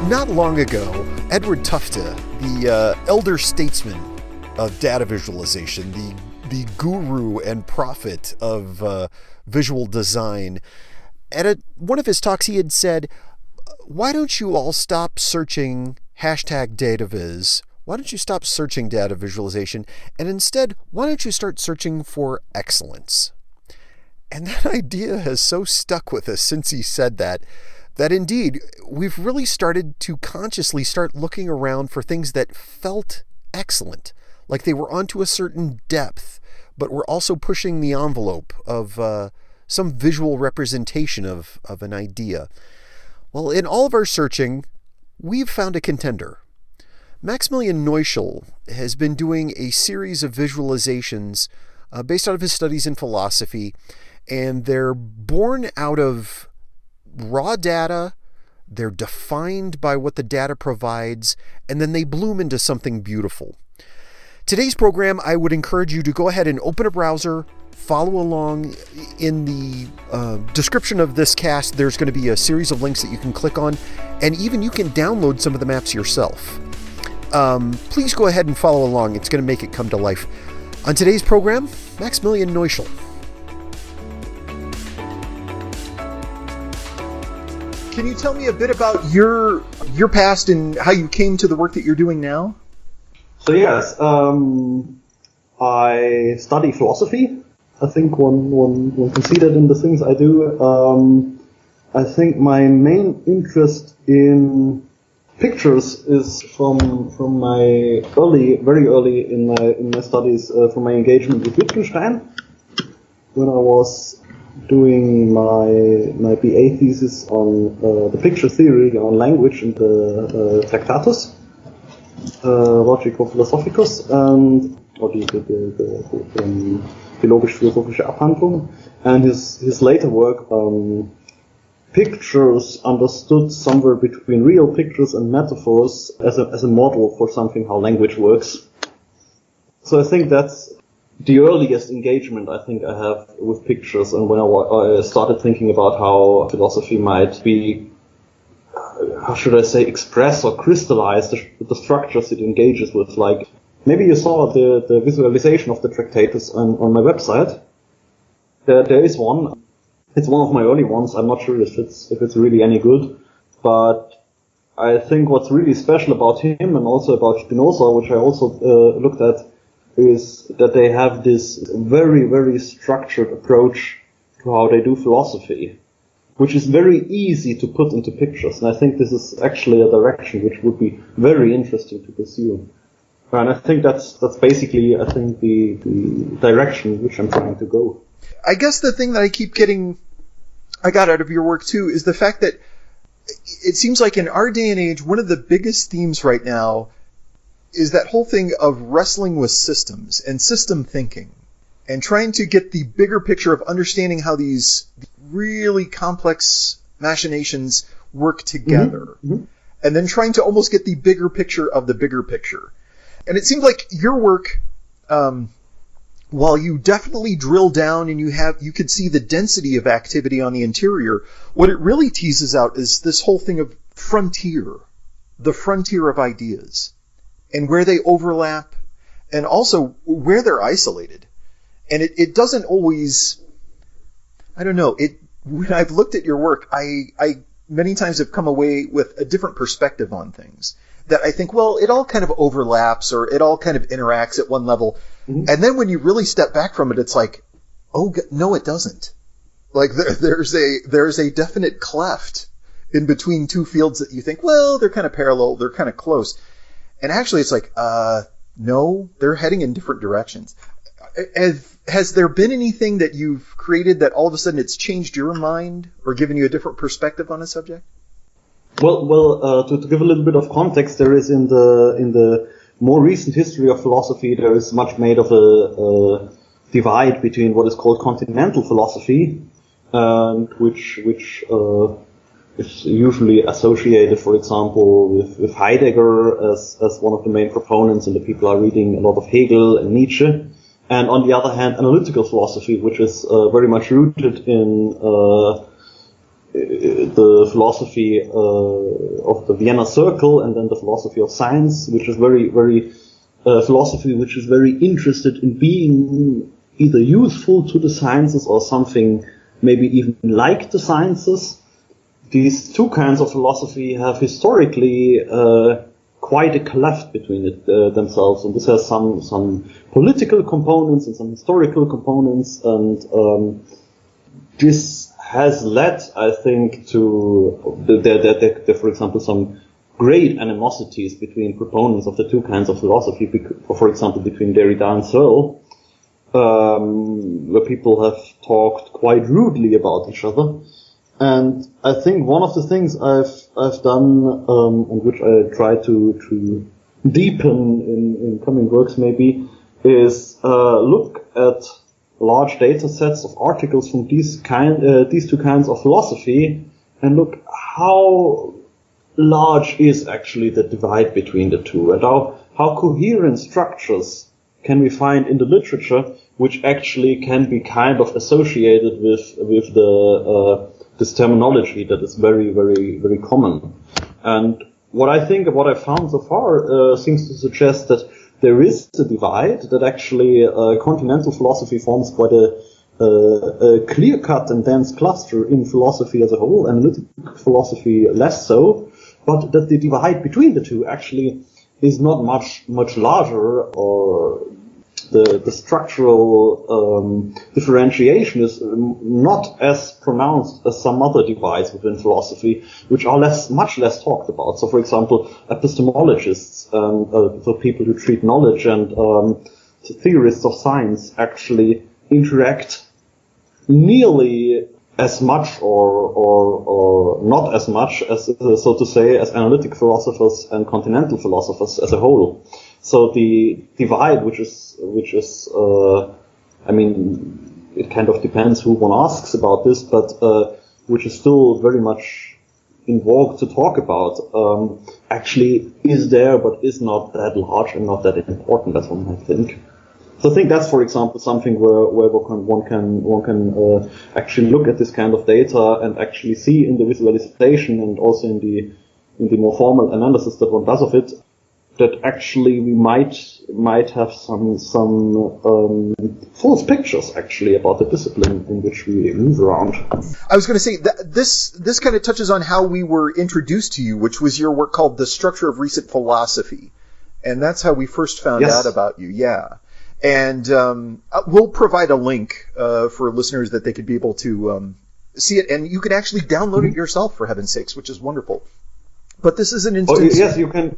Not long ago, Edward Tufte, the elder statesman of data visualization, the guru and prophet of visual design, at one of his talks he had said, why don't you all stop searching #DataViz? Why don't you stop searching data visualization? And instead, why don't you start searching for excellence? And that idea has so stuck with us since he said that indeed, we've really started to consciously start looking around for things that felt excellent, like they were onto a certain depth, but were also pushing the envelope of some visual representation of an idea. Well, in all of our searching, we've found a contender. Maximilian Noichl has been doing a series of visualizations based out of his studies in philosophy, and they're born out of raw data, they're defined by what the data provides, and then they bloom into something beautiful. Today's program, I would encourage you to go ahead and open a browser, follow along. In the description of this cast, there's going to be a series of links that you can click on, and even you can download some of the maps yourself. Please go ahead and follow along. It's going to make it come to life. On today's program, Maximilian Noichl. Can you tell me a bit about your past and how you came to the work that you're doing now? So yes, I study philosophy. I think one can see that in the things I do. I think my main interest in pictures is from my very early in my studies, from my engagement with Wittgenstein, when I was doing my BA thesis on the picture theory on language in the Tractatus Logico-Philosophicus, or the Theologisch-Philosophische Abhandlung, and his later work on pictures understood somewhere between real pictures and metaphors as a model for something how language works. So I think that's the earliest engagement I think I have with pictures, and when I started thinking about how philosophy might be, how should I say, express or crystallize the structures it engages with. Like, maybe you saw the visualization of the Tractatus on my website. There is one. It's one of my early ones. I'm not sure if it's really any good, but I think what's really special about him and also about Spinoza, which I also looked at, is that they have this very, very structured approach to how they do philosophy, which is very easy to put into pictures. And I think this is actually a direction which would be very interesting to pursue. And I think that's basically, I think, the direction which I'm trying to go. I guess the thing that I got out of your work too, is the fact that it seems like in our day and age, one of the biggest themes right now is that whole thing of wrestling with systems and system thinking and trying to get the bigger picture of understanding how these really complex machinations work together, and then trying to almost get the bigger picture of the bigger picture. And it seems like your work, while you definitely drill down and you could see the density of activity on the interior, what it really teases out is this whole thing of the frontier of ideas, and where they overlap, and also where they're isolated. And it doesn't always, I don't know, when I've looked at your work, I many times have come away with a different perspective on things. That I think, well, it all kind of overlaps, or it all kind of interacts at one level. And then when you really step back from it, it's like, oh, no, it doesn't. Like there's a definite cleft in between two fields that you think, well, they're kind of parallel, they're kind of close. And actually it's like, no, they're heading in different directions. Has there been anything that you've created that all of a sudden it's changed your mind or given you a different perspective on a subject? Well, to give a little bit of context, there is in the more recent history of philosophy, there is much made of a divide between what is called continental philosophy, which is usually associated, for example, with Heidegger as one of the main proponents, and the people are reading a lot of Hegel and Nietzsche. And on the other hand, analytical philosophy, which is very much rooted in the philosophy of the Vienna Circle, and then the philosophy of science, which is very philosophy which is very interested in being either useful to the sciences or something maybe even like the sciences. These two kinds of philosophy have historically quite a cleft between themselves, and this has some political components and some historical components, and this has led, I think, to there, for example, some great animosities between proponents of the two kinds of philosophy, for example, between Derrida and Searle, where people have talked quite rudely about each other. And I think one of the things I've done, and which I try to deepen in coming works maybe, is look at large data sets of articles from these two kinds of philosophy, and look how large is actually the divide between the two, and how coherent structures can we find in the literature which actually can be kind of associated with this terminology that is very common. And what I found so far seems to suggest that there is a divide, that actually continental philosophy forms quite a clear-cut and dense cluster in philosophy as a whole, analytic philosophy less so, but that the divide between the two actually is not much larger, or the structural differentiation is not as pronounced as some other divides within philosophy, which are much less talked about. So, for example, epistemologists, the people who treat knowledge, and theorists of science actually interact nearly as much, or not as much as, so to say, as analytic philosophers and continental philosophers as a whole. So the divide, which is, I mean, it kind of depends who one asks about this, but which is still very much in vogue to talk about, actually is there, but is not that large and not that important as one might think. So I think that's, for example, something where one can actually look at this kind of data and actually see in the visualization, and also in the more formal analysis that one does of it, that actually we might have some false pictures actually about the discipline in which we move around. I was going to say that this kind of touches on how we were introduced to you, which was your work called The Structure of Recent Philosophy, and that's how we first found out about you. Yeah. And we'll provide a link for listeners that they could be able to see it, and you can actually download it yourself, for heaven's sakes, which is wonderful. But this is an instance. Oh, yes, you can.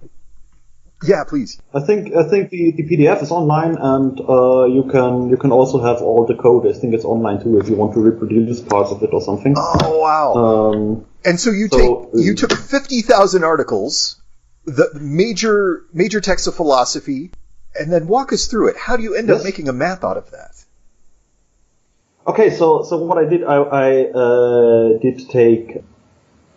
Yeah, please. I think the PDF is online, and you can also have all the code. I think it's online too if you want to reproduce parts of it or something. Oh wow! And so you took 50,000 articles, the major texts of philosophy. And then walk us through it. How do you end up making a map out of that? Okay, so what I did, I did take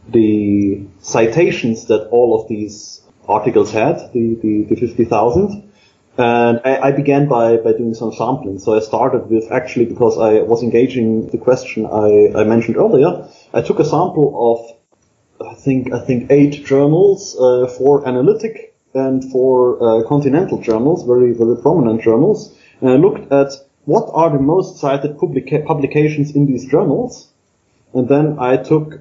the citations that all of these articles had, the 50,000, and I began by doing some sampling. So I started with, actually, because I was engaging the question I mentioned earlier, I took a sample of, I think 8 journals, 4 analytic and 4 continental journals, very prominent journals, and I looked at what are the most cited publications in these journals, and then I took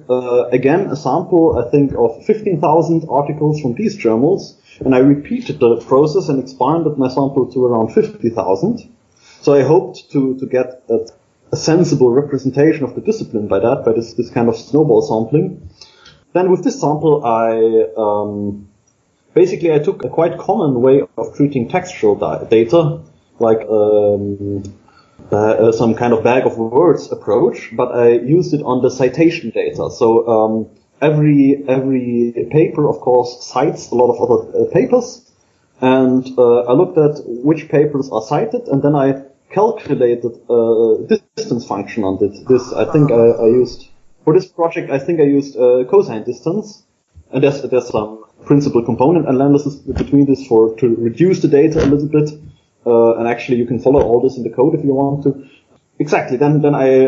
again a sample, I think, of 15,000 articles from these journals, and I repeated the process and expanded my sample to around 50,000. So I hoped to get a sensible representation of the discipline by this kind of snowball sampling. Then with this sample, basically, I took a quite common way of treating textual data, like some kind of bag of words approach, but I used it on the citation data. So every paper, of course, cites a lot of other papers, and I looked at which papers are cited, and then I calculated a distance function on it. This, I think, I used for this project. I think I used cosine distance, and there's some principal component analysis between this to reduce the data a little bit, and actually you can follow all this in the code if you want to. Exactly. Then I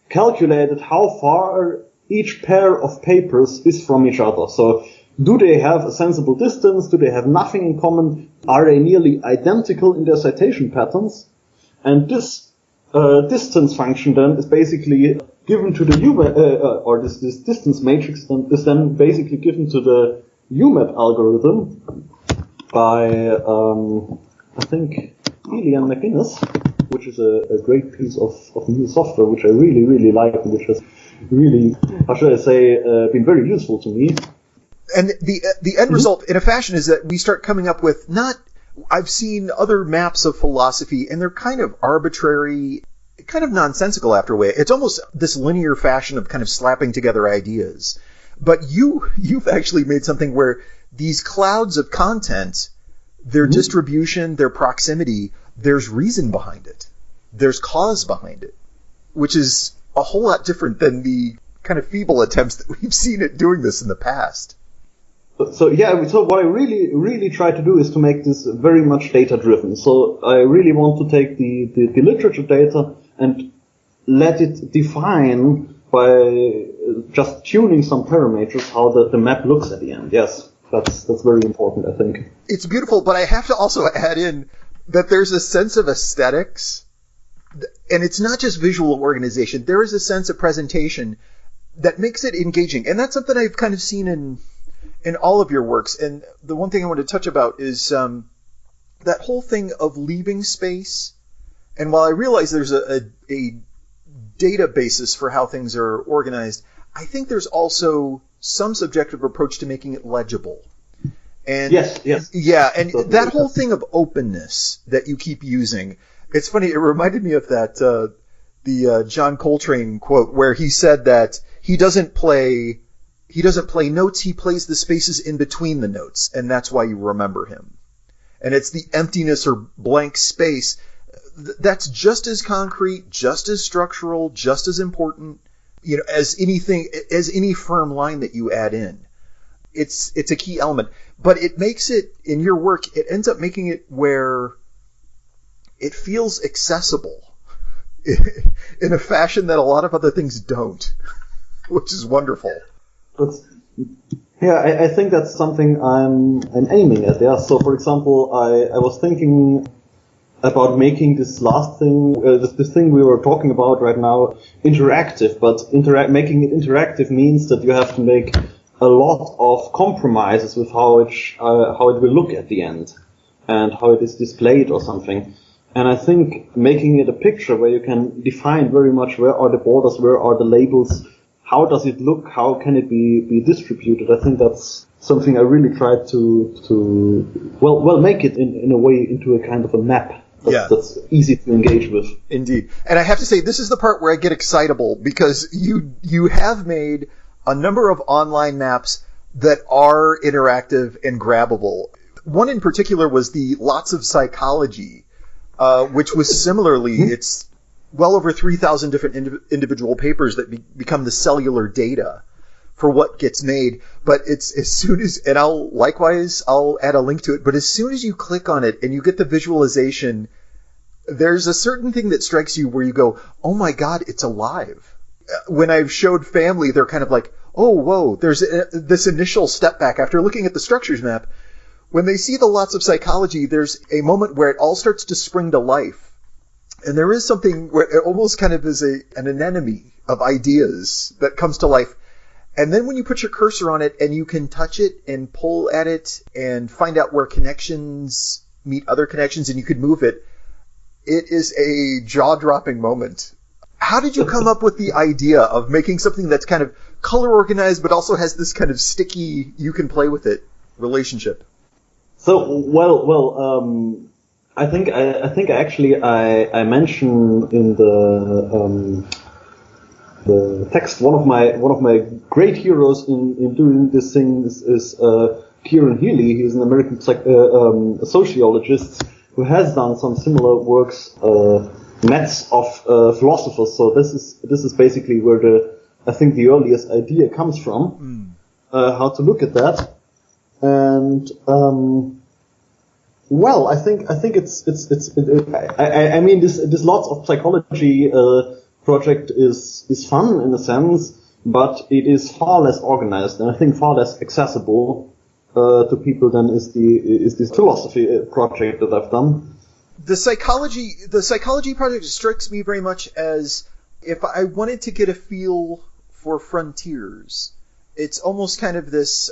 calculated how far each pair of papers is from each other. So do they have a sensible distance? Do they have nothing in common? Are they nearly identical in their citation patterns? And this distance function then is basically given to the or this distance matrix is then basically given to the UMAP algorithm by, I think, Ely and McInnes, which is a great piece of new software, which I really, really like, and which has really, how should I say, been very useful to me. And the end result, in a fashion, is that we start coming up with I've seen other maps of philosophy, and they're kind of arbitrary, kind of nonsensical after a way. It's almost this linear fashion of kind of slapping together ideas. But you've actually made something where these clouds of content, their distribution, their proximity, there's reason behind it. There's cause behind it, which is a whole lot different than the kind of feeble attempts that we've seen at doing this in the past. So what I really, really try to do is to make this very much data-driven. So I really want to take the literature data and let it define by just tuning some parameters how the map looks at the end. Yes, that's very important, I think. It's beautiful, but I have to also add in that there's a sense of aesthetics, and it's not just visual organization. There is a sense of presentation that makes it engaging, and that's something I've kind of seen in all of your works. And the one thing I want to touch about is that whole thing of leaving space. And while I realize there's a data basis for how things are organized, I think there's also some subjective approach to making it legible. And yes. Yeah, and that whole thing of openness that you keep using, it's funny, it reminded me of that the John Coltrane quote where he said that he doesn't play notes, he plays the spaces in between the notes, and that's why you remember him. And it's the emptiness or blank space that's just as concrete, just as structural, just as important, as any firm line that you add in. It's a key element, but it makes it, in your work, it ends up making it where it feels accessible in a fashion that a lot of other things don't, which is wonderful. I think that's something I'm aiming at. Yeah. So, for example, I was thinking about making this last thing, this thing we were talking about right now, interactive. But making it interactive means that you have to make a lot of compromises with how it will look at the end and how it is displayed or something. And I think making it a picture where you can define very much where are the borders, where are the labels, how does it look, how can it be distributed, I think that's something I really tried to make it in a way into a kind of a map that's easy to engage with. Indeed. And I have to say, this is the part where I get excitable, because you have made a number of online maps that are interactive and grabbable. One in particular was the Lots of Psychology, which was similarly, it's well over 3,000 different individual papers that become the cellular data for what gets made. But it's as soon as, and I'll add a link to it, but as soon as you click on it and you get the visualization, there's a certain thing that strikes you where you go, oh my God, it's alive. When I've showed family, they're kind of like, oh, whoa, there's this initial step back after looking at the structures map. When they see the Lots of Psychology, there's a moment where it all starts to spring to life. And there is something where it almost kind of is an anemone of ideas that comes to life. And then when you put your cursor on it and you can touch it and pull at it and find out where connections meet other connections and you can move it, it is a jaw-dropping moment. How did you come up with the idea of making something that's kind of color organized but also has this kind of sticky, you can play with it relationship? So, I think actually I mentioned in the text one of my great heroes in doing this thing is Kieran Healy. He's an American sociologist who has done some similar works, Nets of Philosophers. So this is basically where I think the earliest idea comes from, how to look at that. And well, I think this Lots of Psychology project is fun in a sense. but it is far less organized, and I think far less accessible to people than is this philosophy project that I've done. The psychology project strikes me very much as if I wanted to get a feel for frontiers. It's almost kind of this,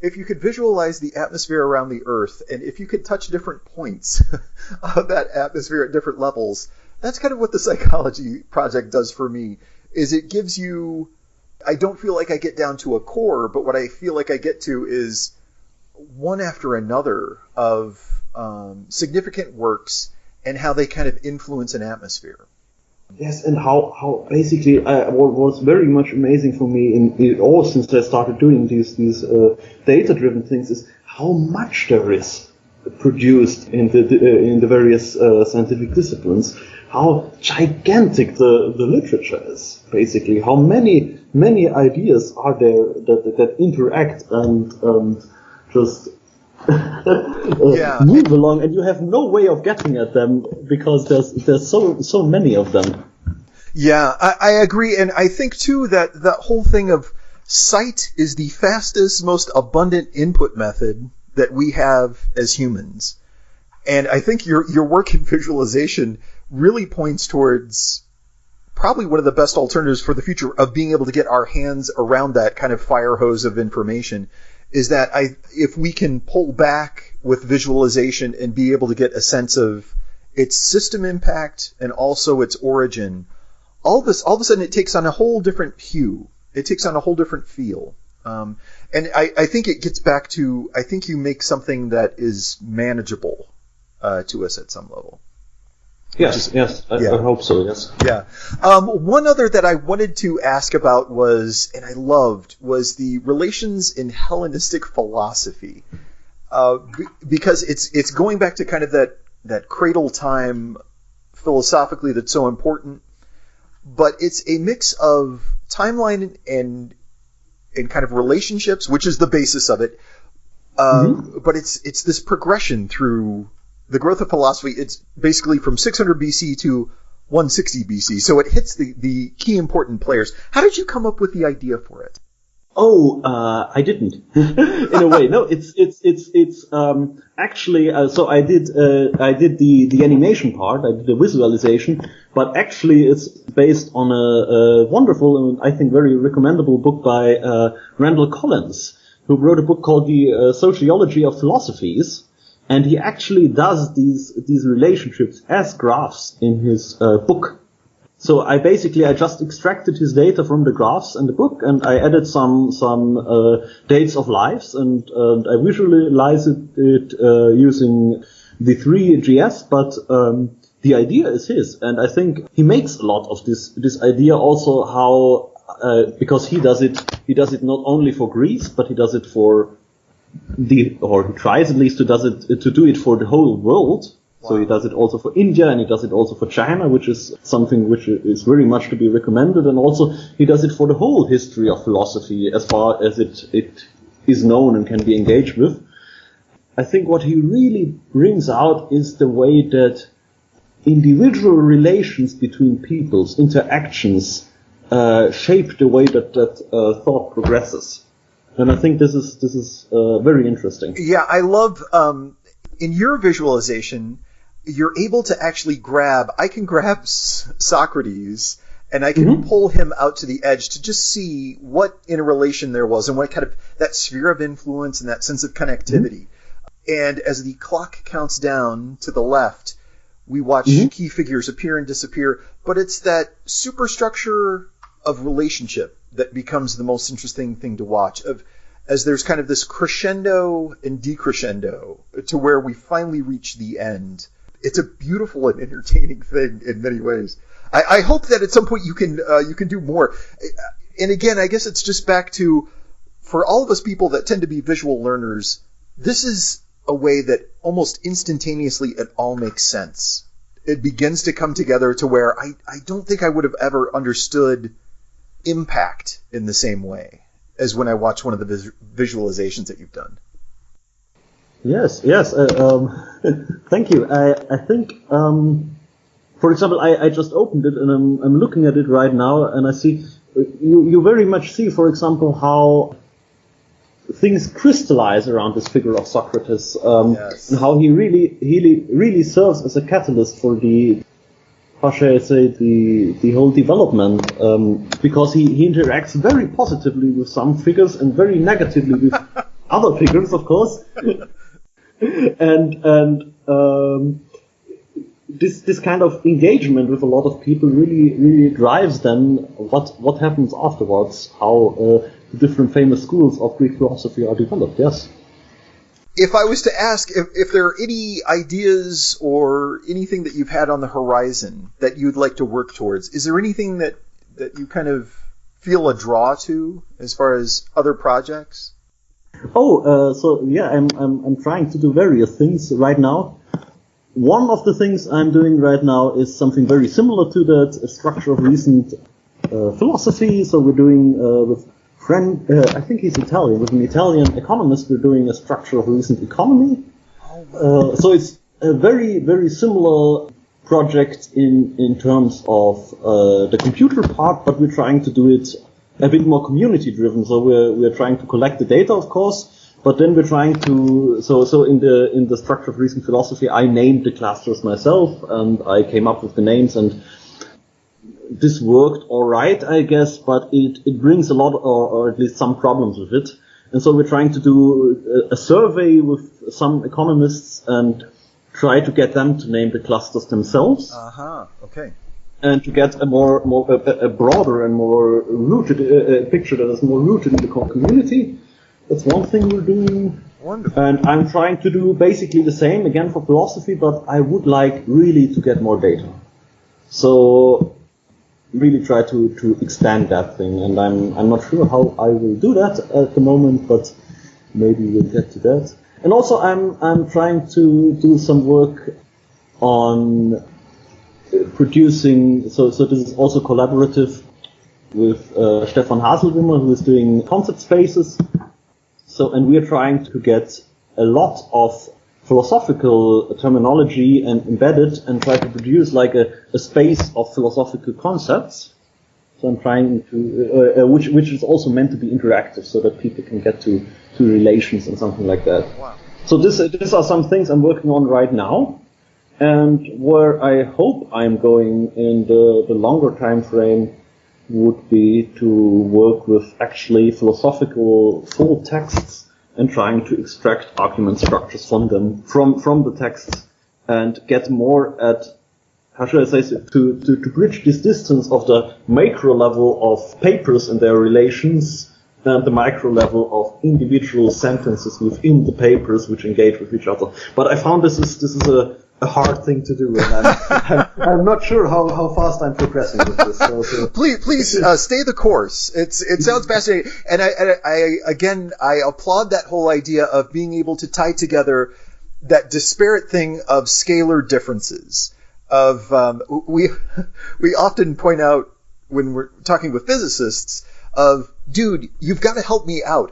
if you could visualize the atmosphere around the Earth, and if you could touch different points of that atmosphere at different levels, that's kind of what the psychology project does for me, is it gives you, I don't feel like I get down to a core, but what I feel like I get to is one after another of significant works and how they kind of influence an atmosphere. Yes, and how basically what was very much amazing for me in all since I started doing these data-driven things is how much there is produced in the various scientific disciplines, how gigantic the literature is, basically, how many ideas are there that interact and just move along, and you have no way of getting at them because there's so many of them. Yeah, I agree, and I think too that whole thing of sight is the fastest, most abundant input method that we have as humans, and I think your work in visualization really points towards probably one of the best alternatives for the future of being able to get our hands around that kind of fire hose of information. Is that if we can pull back with visualization and be able to get a sense of its system impact and also its origin, all of a sudden it takes on a whole different hue. It takes on a whole different feel. And I think it gets back to, I think you make something that is manageable to us at some level. Yes, I hope so, yes. Yeah. One other that I wanted to ask about was, and I loved, was the relations in Hellenistic philosophy. Because it's going back to kind of that cradle time philosophically that's so important, but it's a mix of timeline and kind of relationships, which is the basis of it. But it's this progression through the growth of philosophy. It's basically from 600 BC to 160 BC. So it hits the key important players. How did you come up with the idea for it? I didn't. In a way, no. It's actually. So I did the animation part. I did the visualization, but actually it's based on a wonderful and I think very recommendable book by Randall Collins, who wrote a book called The Sociology of Philosophies. And he actually does these relationships as graphs in his book. So I just extracted his data from the graphs in the book, and I added some dates of lives, and I visualized it using the 3GS. But the idea is his, and I think he makes a lot of this idea also how because he does it not only for Greece, but he does it for or he tries at least to do it for the whole world. Wow. So he does it also for India, and he does it also for China, which is something which is very much to be recommended. And also he does it for the whole history of philosophy as far as it is known and can be engaged with. I think what he really brings out is the way that individual relations between people's interactions shape the way that thought progresses. And I think this is very interesting. Yeah, I love, in your visualization, you're able to actually I can grab Socrates, and I can pull him out to the edge to just see what interrelation there was, and what kind of, that sphere of influence and that sense of connectivity. And as the clock counts down to the left, we watch key figures appear and disappear, but it's that superstructure of relationship that becomes the most interesting thing to watch, as there's kind of this crescendo and decrescendo to where we finally reach the end. It's a beautiful and entertaining thing in many ways. I hope that at some point you can do more. And again, I guess it's just back to, for all of us people that tend to be visual learners, this is a way that almost instantaneously it all makes sense. It begins to come together to where I don't think I would have ever understood impact in the same way as when I watch one of the visualizations that you've done. Yes. Thank you. I think, for example, I just opened it and I'm looking at it right now, and I see you very much see, for example, how things crystallize around this figure of Socrates, and how he really serves as a catalyst for the, how shall I say, the whole development, because he interacts very positively with some figures and very negatively with other figures, of course, and this kind of engagement with a lot of people really drives then what happens afterwards, how the different famous schools of Greek philosophy are developed. Yes. If I was to ask if there are any ideas or anything that you've had on the horizon that you'd like to work towards, is there anything that you kind of feel a draw to as far as other projects? So yeah, I'm trying to do various things right now. One of the things I'm doing right now is something very similar to that, a structure of recent philosophy. So we're doing with friend, I think he's Italian, with an Italian economist, we're doing a structure of recent economy. So it's a very, very similar project in terms of the computer part, but we're trying to do it a bit more community driven. So we're trying to collect the data, of course, but then we're trying to, so in the structure of recent philosophy, I named the clusters myself, and I came up with the names, and this worked all right, I guess, but it brings a lot, or at least some problems with it. And so we're trying to do a survey with some economists and try to get them to name the clusters themselves. Okay. And to get a a broader and more rooted picture that is more rooted in the community. That's one thing we're doing. Wonderful. And I'm trying to do basically the same again for philosophy, but I would like really to get more data. So really try to expand that thing, and I'm not sure how I will do that at the moment, but maybe we'll get to that. And also I'm trying to do some work on producing, so this is also collaborative with Stefan Haselwimmer, who is doing concept spaces. So, and we are trying to get a lot of philosophical terminology and embed it and try to produce like a space of philosophical concepts. So I'm trying to, which is also meant to be interactive, so that people can get to relations and something like that. Wow. So these are some things I'm working on right now, and where I hope I'm going in the longer time frame would be to work with actually philosophical full texts and trying to extract argument structures from them, from the texts, and get more at, how should I say, to bridge this distance of the macro level of papers and their relations and the micro level of individual sentences within the papers which engage with each other. But I found this is a hard thing to do, and I'm not sure how fast I'm progressing with this. So. Please stay the course. It sounds fascinating, and I applaud that whole idea of being able to tie together that disparate thing of scalar differences. Of we often point out when we're talking with physicists of, dude, you've got to help me out.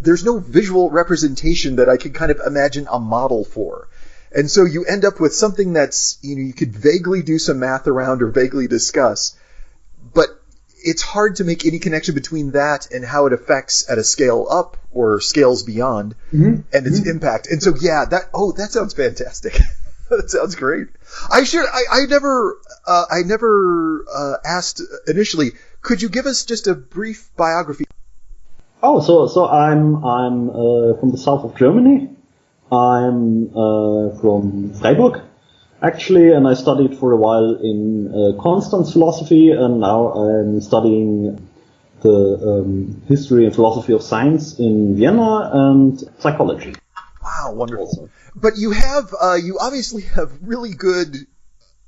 There's no visual representation that I can kind of imagine a model for. And so you end up with something that's, you could vaguely do some math around or vaguely discuss, but it's hard to make any connection between that and how it affects at a scale up or scales beyond and its impact. And so, yeah, that sounds fantastic. That sounds great. I never asked initially, could you give us just a brief biography? Oh, so I'm from the south of Germany. I'm from Freiburg, actually, and I studied for a while in Constance philosophy, and now I'm studying the history and philosophy of science in Vienna and psychology. Wow, wonderful. But you obviously have really good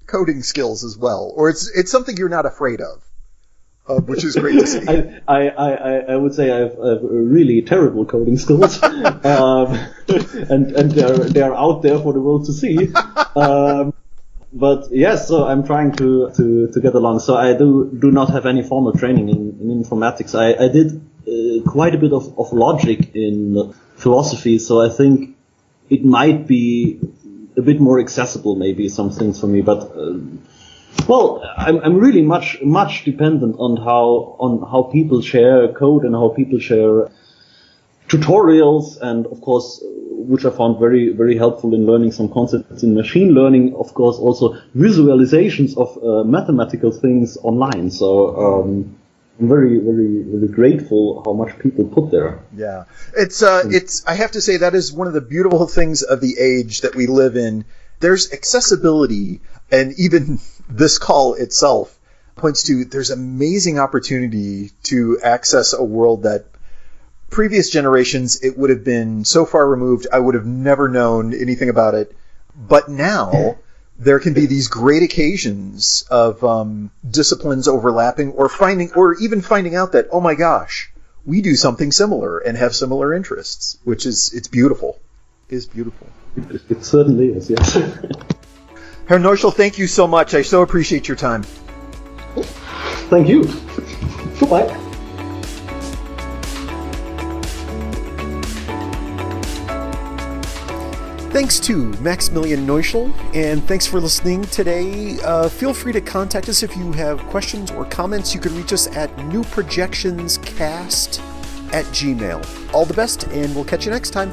coding skills as well, or it's something you're not afraid of. Which is great to see. I would say I have really terrible coding skills, and they're out there for the world to see. But yes, so I'm trying to get along. So I do not have any formal training in informatics. I did quite a bit of logic in philosophy, so I think it might be a bit more accessible, maybe some things for me, but. Well, I'm really much dependent on how people share code and how people share tutorials, and of course, which I found very, very helpful in learning some concepts in machine learning. Of course, also visualizations of mathematical things online. So I'm very, very, very grateful how much people put there. Yeah, it's. I have to say that is one of the beautiful things of the age that we live in. There's accessibility, and even this call itself points to there's amazing opportunity to access a world that previous generations, it would have been so far removed, I would have never known anything about it. But now there can be these great occasions of disciplines overlapping, or even finding out that, oh my gosh, we do something similar and have similar interests, which it's beautiful. It is beautiful. It certainly is, yes. Herr Noichl, thank you so much. I so appreciate your time. Thank you. Goodbye. Thanks to Maximilian Noichl, and thanks for listening today. Feel free to contact us if you have questions or comments. You can reach us at newprojectionscast@gmail.com. All the best, and we'll catch you next time.